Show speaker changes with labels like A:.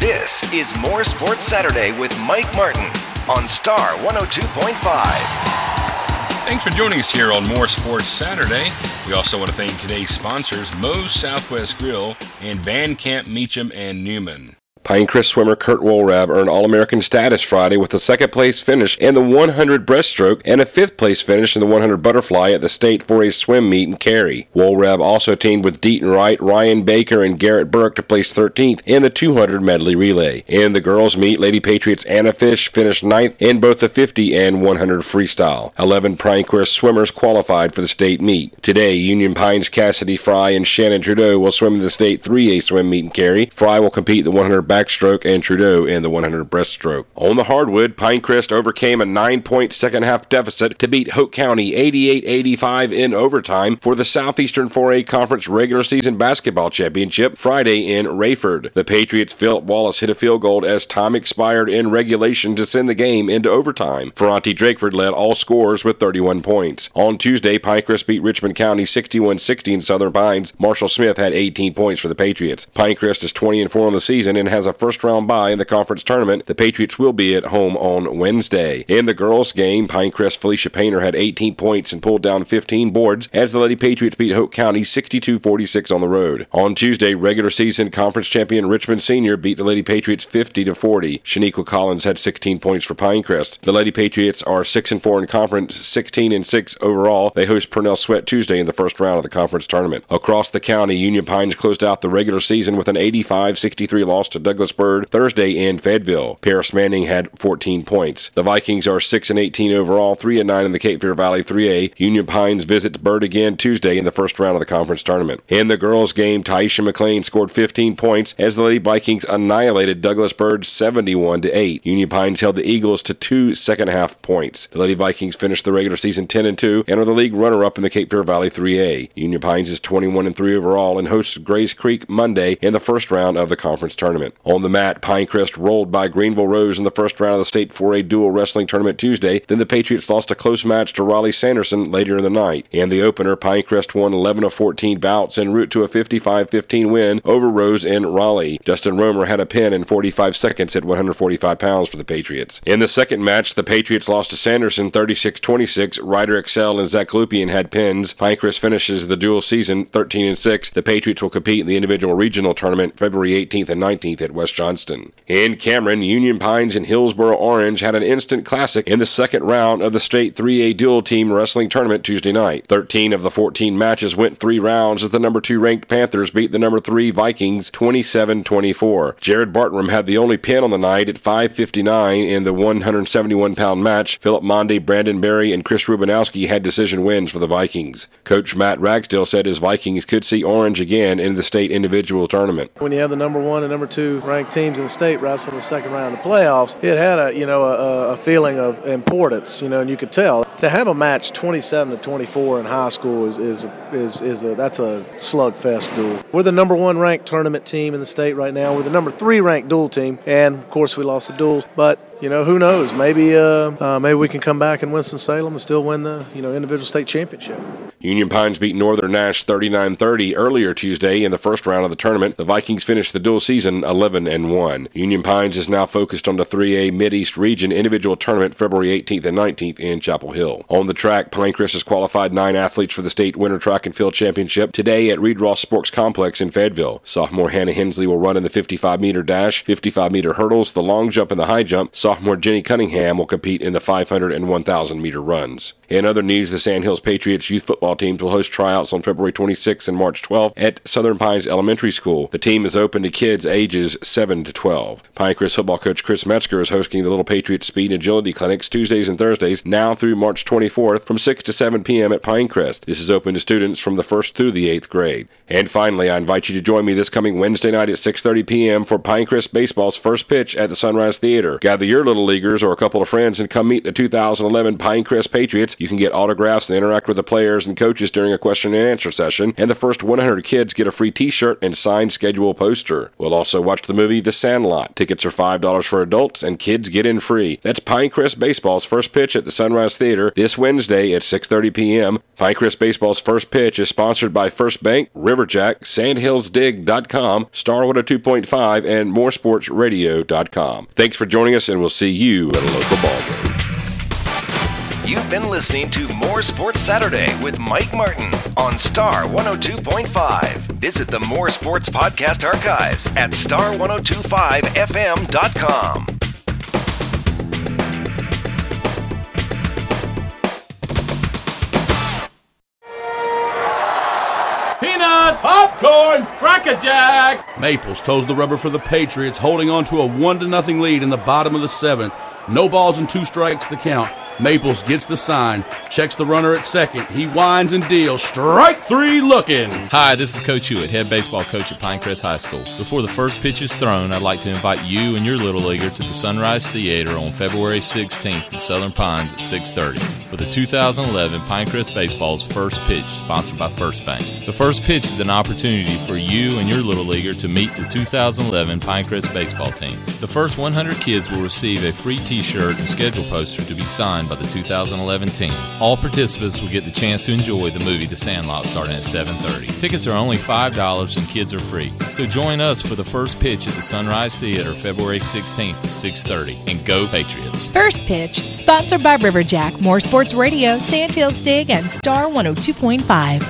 A: This is More Sports Saturday with Mike Martin on Star 102.5.
B: Thanks for joining us here on More Sports Saturday. We also want to thank today's sponsors, Moe's Southwest Grill and Van Camp Meacham and Newman.
C: Pinecrest swimmer Kurt Wohlrab earned All-American status Friday with a second-place finish in the 100 breaststroke and a fifth-place finish in the 100 butterfly at the state 4A swim meet in Cary. Wohlrab also teamed with Deaton Wright, Ryan Baker, and Garrett Burke to place 13th in the 200 medley relay. In the girls' meet, Lady Patriots Anna Fish finished 9th in both the 50 and 100 freestyle. 11 Pinecrest swimmers qualified for the state meet. Today, Union Pines Cassidy Fry and Shannon Trudeau will swim in the state 3A swim meet in Cary. Fry will compete in the 100 backstroke and Trudeau in the 100 breaststroke. On the hardwood, Pinecrest overcame a 9-point second-half deficit to beat Hoke County 88-85 in overtime for the Southeastern 4A Conference regular season basketball championship Friday in Rayford. The Patriots' Philip Wallace hit a field goal as time expired in regulation to send the game into overtime. Ferranti Drakeford led all scorers with 31 points. On Tuesday, Pinecrest beat Richmond County 61-60 in Southern Pines. Marshall Smith had 18 points for the Patriots. Pinecrest is 20-4 on the season and has a first-round bye in the conference tournament. The Patriots will be at home on Wednesday. In the girls' game, Pinecrest Felicia Painter had 18 points and pulled down 15 boards as the Lady Patriots beat Hoke County 62-46 on the road. On Tuesday, regular season conference champion Richmond Senior beat the Lady Patriots 50-40. Shaniqua Collins had 16 points for Pinecrest. The Lady Patriots are 6-4 in conference, 16-6 overall. They host Purnell Sweat Tuesday in the first round of the conference tournament. Across the county, Union Pines closed out the regular season with an 85-63 loss to Douglas Bird Thursday in Fayetteville. Paris Manning had 14 points. The Vikings are 6-18 overall, 3-9 in the Cape Fear Valley 3A. Union Pines visits Bird again Tuesday in the first round of the conference tournament. In the girls' game, Taisha McLean scored 15 points as the Lady Vikings annihilated Douglas Bird 71-8. Union Pines held the Eagles to 2 second-half points. The Lady Vikings finished the regular season 10-2 and are the league runner-up in the Cape Fear Valley 3A. Union Pines is 21-3 overall and hosts Grace Creek Monday in the first round of the conference tournament. On the mat, Pinecrest rolled by Greenville Rose in the first round of the state 4A dual wrestling tournament Tuesday. Then the Patriots lost a close match to Raleigh Sanderson later in the night. In the opener, Pinecrest won 11 of 14 bouts en route to a 55-15 win over Rose in Raleigh. Justin Romer had a pin in 45 seconds at 145 pounds for the Patriots. In the second match, the Patriots lost to Sanderson 36-26. Ryder Excel and Zach Lupian had pins. Pinecrest finishes the dual season 13-6. The Patriots will compete in the individual regional tournament February 18th and 19th at West Johnston. In Cameron, Union Pines and Hillsboro Orange had an instant classic in the second round of the state 3A dual team wrestling tournament Tuesday night. 13 of the 14 matches went 3 rounds as the number 2 ranked Panthers beat the number 3 Vikings 27-24. Jared Bartram had the only pin on the night at 5:59 in the 171-pound match. Philip Monday, Brandon Berry, and Chris Rubinowski had decision wins for the Vikings. Coach Matt Ragsdale said his Vikings could see Orange again in the state individual tournament.
D: When you have the number 1 and number 2 ranked teams in the state wrestling the second round of playoffs, it had a feeling of importance, and you could tell. To have a match 27-24 in high school is that's a slugfest duel. We're the number 1 ranked tournament team in the state right now. We're the number 3 ranked dual team, and of course we lost the duels, but who knows? Maybe we can come back in Winston-Salem and still win the individual state championship.
C: Union Pines beat Northern Nash 39-30 earlier Tuesday in the first round of the tournament. The Vikings finished the dual season 11-1. Union Pines is now focused on the 3A Mid-East Region individual tournament February 18th and 19th in Chapel Hill. On the track, Pinecrest has qualified 9 athletes for the state winter track and field championship today at Reed Ross Sports Complex in Fayetteville. Sophomore Hannah Hensley will run in the 55-meter dash, 55-meter hurdles, the long jump, and the high jump. Sophomore Jenny Cunningham will compete in the 500 and 1,000-meter runs. In other news, the Sand Hills Patriots youth football teams will host tryouts on February 26th and March 12th at Southern Pines Elementary School. The team is open to kids ages 7 to 12. Pinecrest football coach Chris Metzger is hosting the Little Patriots Speed and Agility Clinics Tuesdays and Thursdays now through March 24th from 6 to 7 p.m. at Pinecrest. This is open to students from the 1st through the 8th grade. And finally, I invite you to join me this coming Wednesday night at 6:30 p.m. for Pinecrest Baseball's first pitch at the Sunrise Theater. Gather your little leaguers or a couple of friends and come meet the 2011 Pinecrest Patriots. You can get autographs and interact with the players and coaches during a question and answer session, and the first 100 kids get a free t-shirt and signed schedule poster. We'll also watch the movie The Sandlot. Tickets are $5 for adults, and kids get in free. That's Pinecrest Baseball's first pitch at the Sunrise Theater this Wednesday at 6:30 p.m. Pinecrest Baseball's first pitch is sponsored by First Bank, Riverjack, SandhillsDig.com, Star 102.5, and MooreSportsRadio.com. Thanks for joining us, and we'll see you at a local ballgame.
A: You've been listening to Moore Sports Saturday with Mike Martin on Star 102.5. Visit the Moore Sports Podcast archives at star1025fm.com.
E: Peanuts! Popcorn! Crackerjack! Maples toes the rubber for the Patriots, holding on to a 1-0 lead in the bottom of the 7th. No balls and 2 strikes to count. Maples gets the sign, checks the runner at second. He winds and deals. Strike 3 looking.
F: Hi, this is Coach Hewitt, head baseball coach at Pinecrest High School. Before the first pitch is thrown, I'd like to invite you and your little leaguer to the Sunrise Theater on February 16th in Southern Pines at 6:30 for the 2011 Pinecrest Baseball's first pitch, sponsored by First Bank. The first pitch is an opportunity for you and your little leaguer to meet the 2011 Pinecrest baseball team. The first 100 kids will receive a free t-shirt and schedule poster to be signed by the 2011 team. All participants will get the chance to enjoy the movie The Sandlot starting at 7:30. Tickets are only $5 and kids are free. So join us for the first pitch at the Sunrise Theater February 16th at 6:30. And go Patriots.
G: First pitch, sponsored by Riverjack, Moore Sports Radio, Sandhills Dig, and Star 102.5.